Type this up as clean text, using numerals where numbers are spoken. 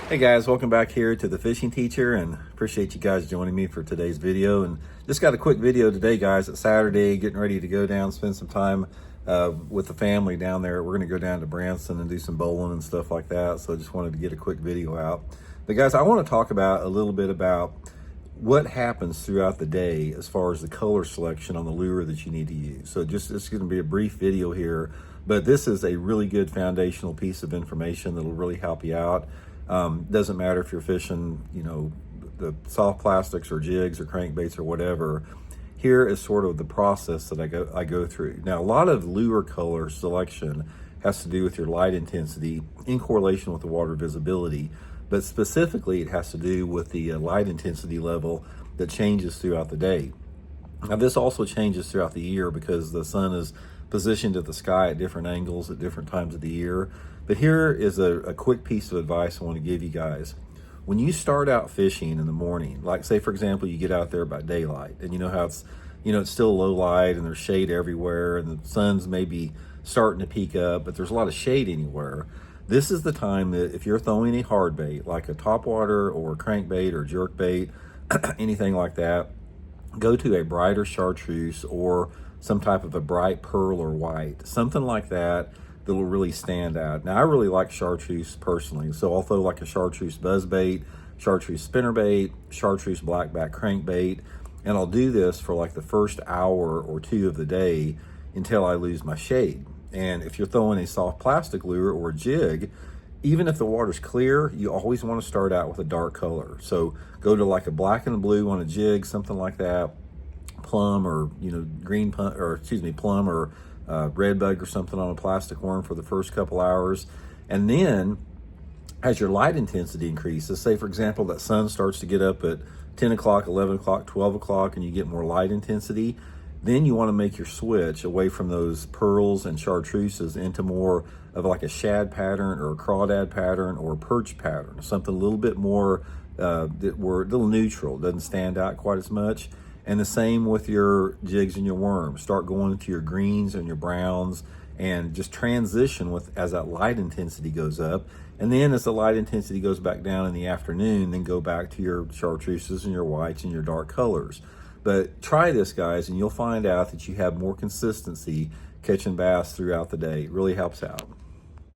Hey guys, welcome back here to the Fishing Teacher, and appreciate you guys joining me for today's video. And just got a quick video today, guys. It's Saturday, getting ready to go down, spend some time with the family down there. We're going to go down to Branson and do some bowling and stuff like that. So I just wanted to get a quick video out. But guys, I want to talk about a little bit about what happens throughout the day as far as the color selection on the lure that you need to use. So just it's going to be a brief video here, but this is a really good foundational piece of information that'll really help you out. Doesn't matter if you're fishing, the soft plastics or jigs or crankbaits or whatever. Here is sort of the process that I go through. Now, a lot of lure color selection has to do with your light intensity in correlation with the water visibility, but specifically it has to do with the light intensity level that changes throughout the day. Now, this also changes throughout the year because the sun is positioned at the sky at different angles at different times of the year. But here is a quick piece of advice I want to give you guys. When you start out fishing in the morning, like say for example, you get out there by daylight, and you know how it's still low light and there's shade everywhere and the sun's maybe starting to peak up, but there's a lot of shade anywhere. This is the time that if you're throwing a hard bait like a topwater or a crankbait or jerkbait, anything like that, go to a brighter chartreuse or some type of a bright pearl or white, something like that will really stand out. Now, I really like chartreuse personally, so I'll throw like a chartreuse buzzbait, chartreuse spinnerbait, chartreuse blackback crankbait, and I'll do this for like the first hour or two of the day until I lose my shade. And if you're throwing a soft plastic lure or a jig, even if the water's clear, you always want to start out with a dark color. So go to like a black and blue on a jig, something like that, plum or plum or red bug or something on a plastic worm for the first couple hours. And then as your light intensity increases, say for example that sun starts to get up at 10 o'clock, 11 o'clock, 12 o'clock, and you get more light intensity, then you want to make your switch away from those pearls and chartreuses into more of like a shad pattern or a crawdad pattern or a perch pattern, something a little bit more that were a little neutral, doesn't stand out quite as much. And the same with your jigs and your worms. Start going to your greens and your browns and just transition as that light intensity goes up. And then as the light intensity goes back down in the afternoon, then go back to your chartreuses and your whites and your dark colors. But try this, guys, and you'll find out that you have more consistency catching bass throughout the day. It really helps out.